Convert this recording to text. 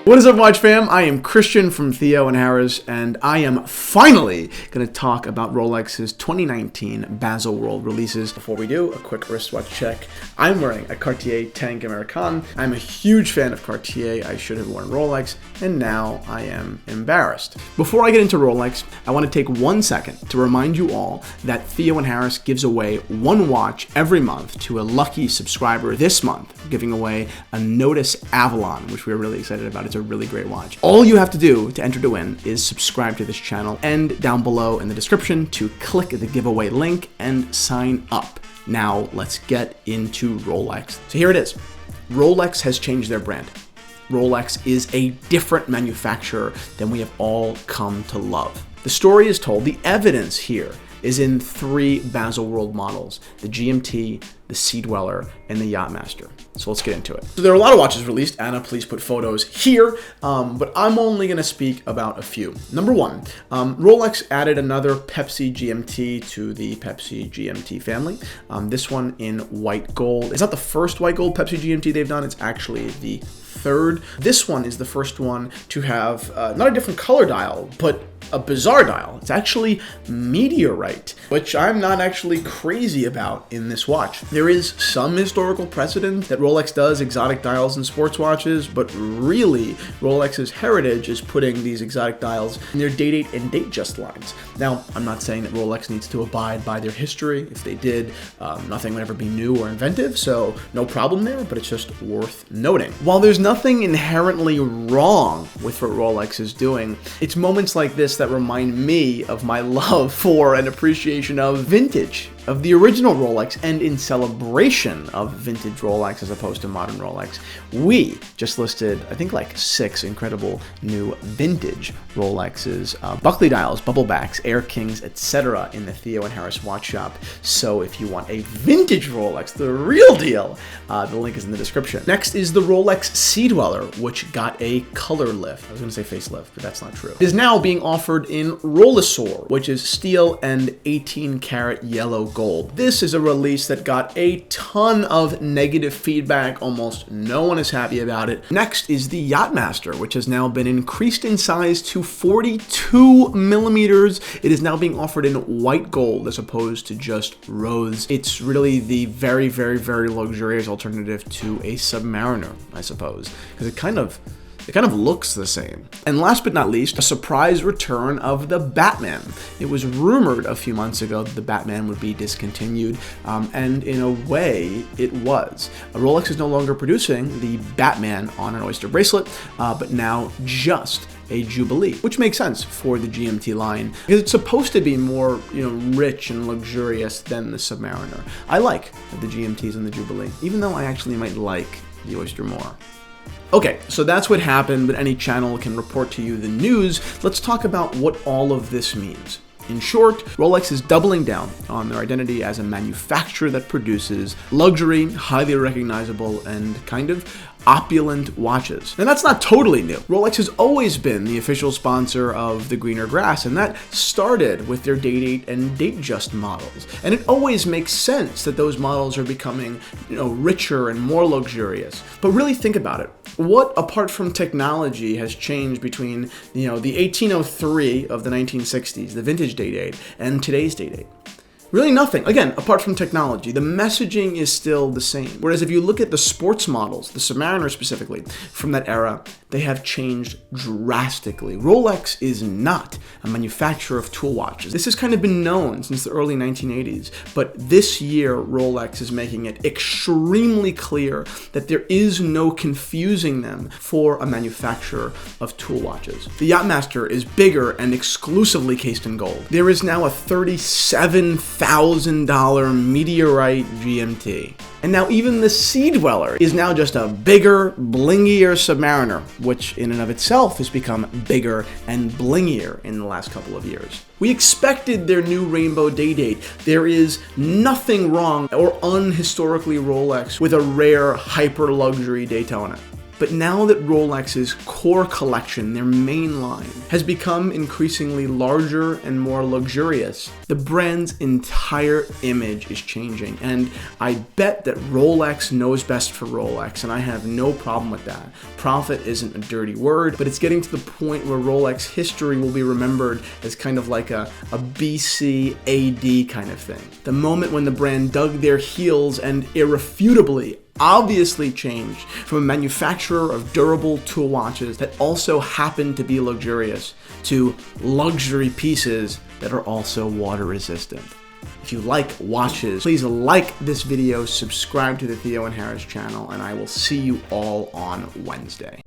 What is up, Watch fam? I am Christian from Theo and Harris, and I am finally going to talk about Rolex's 2019 Baselworld releases. Before we do, a quick wristwatch check. I'm wearing a Cartier Tank Americain. I'm a huge fan of Cartier. I should have worn Rolex, and now I am embarrassed. Before I get into Rolex, I want to take 1 second to remind you all that Theo and Harris gives away one watch every month to a lucky subscriber. This month, giving away a Notice Avalon, which we're really excited about. It's a really great watch. All you have to do to enter to win is subscribe to this channel and down below in the description to click the giveaway link and sign up. Now let's get into Rolex. So here it is. Rolex has changed their brand. Rolex is a different manufacturer than we have all come to love. The story is told, the evidence here is in 3 Baselworld models: the GMT, the SeaDweller, and the Yachtmaster. So let's get into it. So there are a lot of watches released. Anna, please put photos here, but I'm only gonna speak about a few. Number 1, Rolex added another Pepsi GMT to the Pepsi GMT family. This one in white gold. It's not the first white gold Pepsi GMT they've done, it's actually the third. This one is the first one to have not a different color dial, but a bizarre dial. It's actually Meteorite, which I'm not actually crazy about in this watch. There is some historical precedent that Rolex does exotic dials in sports watches, but really Rolex's heritage is putting these exotic dials in their Date and Datejust lines. Now, I'm not saying that Rolex needs to abide by their history. If they did, nothing would ever be new or inventive, so no problem there, but it's just worth noting. While there's nothing inherently wrong with what Rolex is doing, it's moments like this that remind me of my love for and appreciation of vintage, of the original Rolex, and in celebration of vintage Rolex as opposed to modern Rolex. We just listed, I think, like 6 incredible new vintage Rolexes, Buckley dials, bubble backs, Air Kings, etc. in the Theo and Harris watch shop. So if you want a vintage Rolex, the real deal, the link is in the description. Next is the Rolex SeaDweller, which got a color lift. I was gonna say facelift, but that's not true. It is now being offered in Rolex, which is steel and 18 karat yellow gold. This is a release that got a ton of negative feedback. Almost no one is happy about it. Next is the Yachtmaster, which has now been increased in size to 42 millimeters. It is now being offered in white gold as opposed to just rose. It's really the very, very, very luxurious alternative to a Submariner, I suppose, because it kind of looks the same. And last but not least, a surprise return of the Batman. It was rumored a few months ago that the Batman would be discontinued, and in a way, it was. Rolex is no longer producing the Batman on an Oyster bracelet, but now just a Jubilee, which makes sense for the GMT line because it's supposed to be more, rich and luxurious than the Submariner. I like the GMTs and the Jubilee, even though I actually might like the Oyster more. Okay, so that's what happened, but any channel can report to you the news. Let's talk about what all of this means. In short, Rolex is doubling down on their identity as a manufacturer that produces luxury, highly recognizable, and kind of opulent watches. And that's not totally new. Rolex has always been the official sponsor of the greener grass, and that started with their Date and Datejust models. And it always makes sense that those models are becoming, richer and more luxurious. But really think about it. What, apart from technology, has changed between, the 1803 of the 1960s, the vintage Date, and today's Date? Really nothing. Again, apart from technology, the messaging is still the same. Whereas if you look at the sports models, the Submariner specifically, from that era, they have changed drastically. Rolex is not a manufacturer of tool watches. This has kind of been known since the early 1980s, but this year Rolex is making it extremely clear that there is no confusing them for a manufacturer of tool watches. The Yachtmaster is bigger and exclusively cased in gold. There is now a $37,000 Meteorite GMT. And now even the SeaDweller is now just a bigger, blingier Submariner, which in and of itself has become bigger and blingier in the last couple of years. We expected their new rainbow Daydate. There is nothing wrong or unhistorically Rolex with a rare hyper luxury Daytona. But now that Rolex's core collection, their main line, has become increasingly larger and more luxurious, the brand's entire image is changing. And I bet that Rolex knows best for Rolex, and I have no problem with that. Profit isn't a dirty word, but it's getting to the point where Rolex history will be remembered as kind of like a BC AD kind of thing. The moment when the brand dug their heels and irrefutably, obviously changed from a manufacturer of durable tool watches that also happen to be luxurious to luxury pieces that are also water resistant. If you like watches, please like this video, subscribe to the Theo and Harris channel, and I will see you all on Wednesday.